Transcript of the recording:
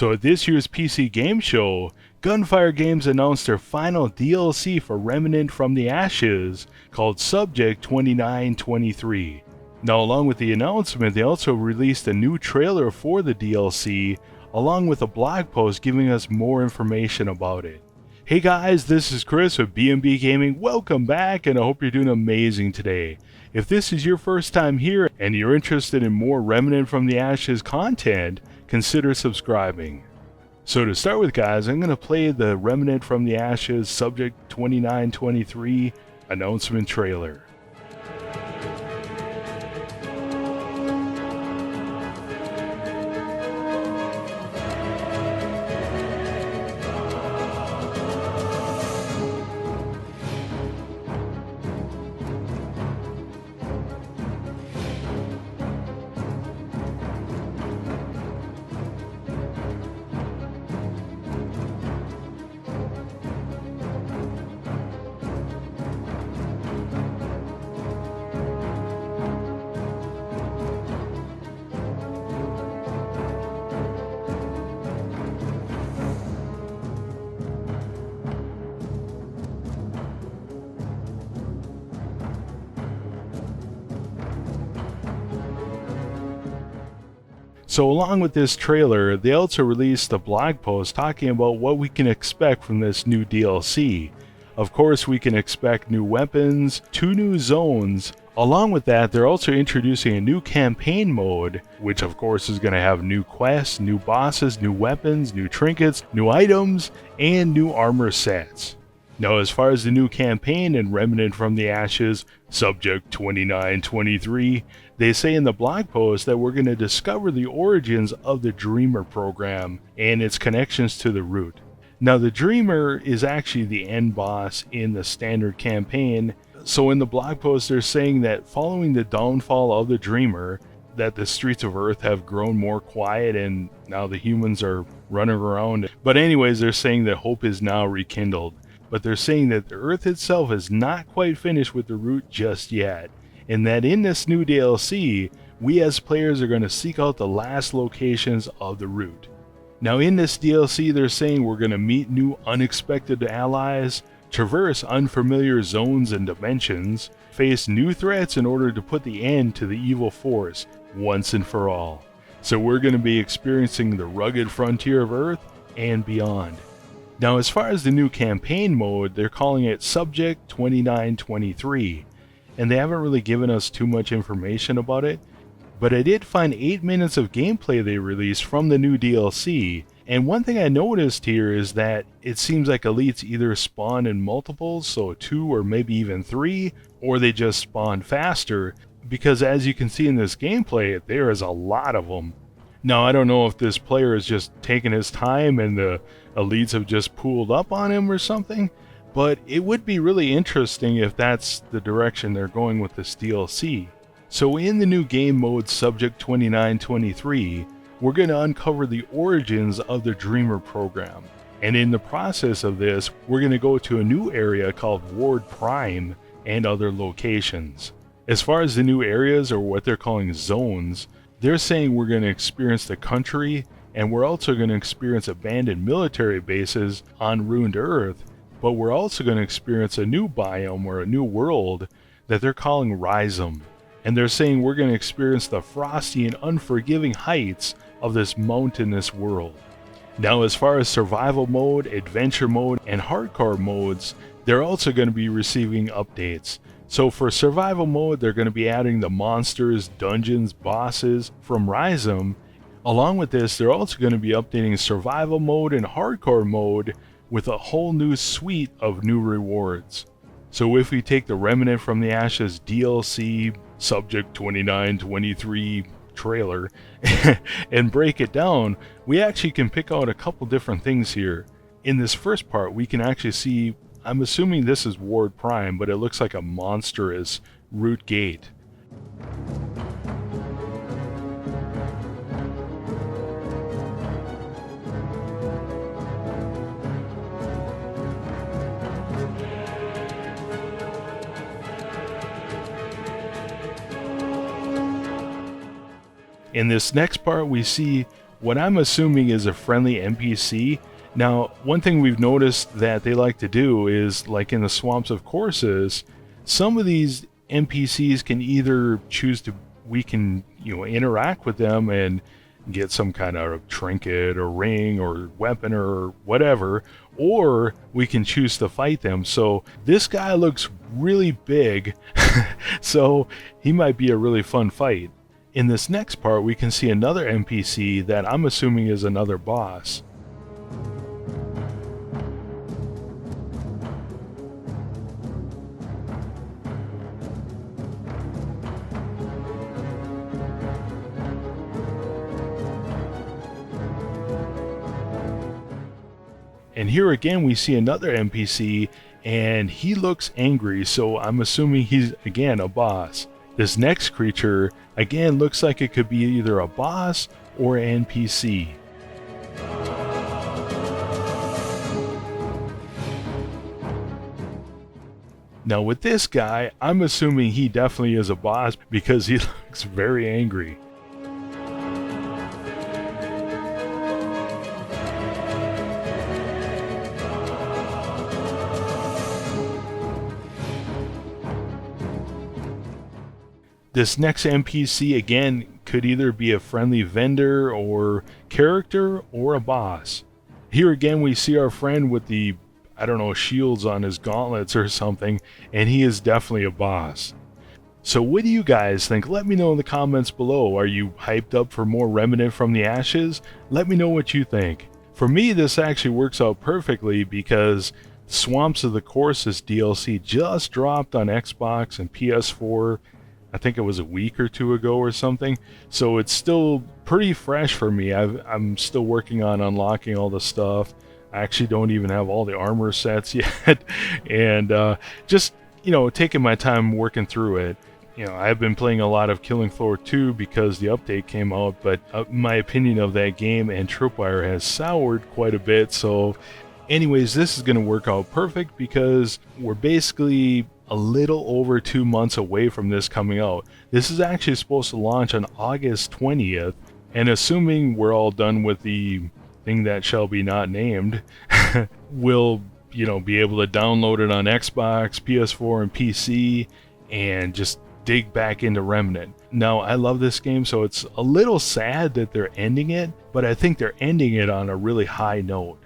So at this year's PC Game Show, Gunfire Games announced their final DLC for Remnant from the Ashes, called Subject 2923. Now along with the announcement, they also released a new trailer for the DLC, along with a blog post giving us more information about it. Hey guys, this is Chris with B&B Gaming. Welcome back, and I hope you're doing amazing today. If this is your first time here and you're interested in more Remnant from the Ashes content, consider subscribing. So to start with, guys, I'm going to play the Remnant from the Ashes Subject 2923 announcement trailer. So along with this trailer, they also released a blog post talking about what we can expect from this new DLC. Of course, we can expect new weapons, 2 new zones. Along with that, they're also introducing a new campaign mode, which of course is going to have new quests, new bosses, new weapons, new trinkets, new items, and new armor sets. Now, as far as the new campaign in Remnant from the Ashes, Subject 2923, they say in the blog post that we're going to discover the origins of the Dreamer program and its connections to the Root. Now, the Dreamer is actually the end boss in the standard campaign. So in the blog post, they're saying that following the downfall of the Dreamer, that the streets of Earth have grown more quiet and now the humans are running around. But anyways, they're saying that hope is now rekindled. But they're saying that the Earth itself is not quite finished with the Root just yet, and that in this new DLC, we as players are going to seek out the last locations of the Root. Now in this DLC, they're saying we're going to meet new unexpected allies, traverse unfamiliar zones and dimensions, face new threats in order to put the end to the evil force once and for all. So we're going to be experiencing the rugged frontier of Earth and beyond. Now, as far as the new campaign mode, they're calling it Subject 2923, and they haven't really given us too much information about it, but I did find 8 minutes of gameplay they released from the new DLC, and one thing I noticed here is that it seems like elites either spawn in multiples, so 2 or maybe even 3, or they just spawn faster, because as you can see in this gameplay, there is a lot of them. Now, I don't know if this player is just taking his time and the elites have just pooled up on him or something, but it would be really interesting if that's the direction they're going with this DLC. So in the new game mode Subject 2923, we're going to uncover the origins of the Dreamer program. And in the process of this, we're going to go to a new area called Ward Prime and other locations. As far as the new areas, or what they're calling zones, they're saying we're going to experience the country, and we're also going to experience abandoned military bases on ruined Earth, but we're also going to experience a new biome or a new world that they're calling Rhizome. And they're saying we're going to experience the frosty and unforgiving heights of this mountainous world. Now, as far as survival mode, adventure mode, and hardcore modes, they're also going to be receiving updates. So for survival mode, they're going to be adding the monsters, dungeons, bosses from Rhizome. Along with this, they're also going to be updating survival mode and hardcore mode with a whole new suite of new rewards. So if we take the Remnant from the Ashes DLC Subject 2923 trailer and break it down, we actually can pick out a couple different things here. In this first part, we can actually see, I'm assuming this is Ward Prime, but it looks like a monstrous root gate. In this next part, we see what I'm assuming is a friendly NPC. Now, one thing we've noticed that they like to do is, like in the Swamps of Courses, some of these NPCs can either choose to, we can, interact with them and get some kind of trinket or ring or weapon or whatever, or we can choose to fight them. So this guy looks really big, so he might be a really fun fight. In this next part, we can see another NPC that I'm assuming is another boss. And here again we see another NPC, and he looks angry, so I'm assuming he's again a boss. This next creature again looks like it could be either a boss or an NPC. Now with this guy, I'm assuming he definitely is a boss because he looks very angry. This next NPC again could either be a friendly vendor or character or a boss. Here again we see our friend with the, I don't know, shields on his gauntlets or something, and he is definitely a boss. So what do you guys think? Let me know in the comments below. Are you hyped up for more Remnant from the Ashes? Let me know what you think. For me, this actually works out perfectly because Swamps of the Courses DLC just dropped on Xbox and PS4. I think it was a week or two ago or something, so it's still pretty fresh for me. I'm still working on unlocking all the stuff. I actually don't even have all the armor sets yet, and just, taking my time working through it. I've been playing a lot of Killing Floor 2 because the update came out, but my opinion of that game and Tripwire has soured quite a bit, so anyways, this is going to work out perfect because we're basically a little over 2 months away from this coming out. This is actually supposed to launch on August 20th, and assuming we're all done with the thing that shall be not named, we'll, be able to download it on Xbox, PS4, and PC, and just dig back into Remnant. Now, I love this game, so it's a little sad that they're ending it, but I think they're ending it on a really high note.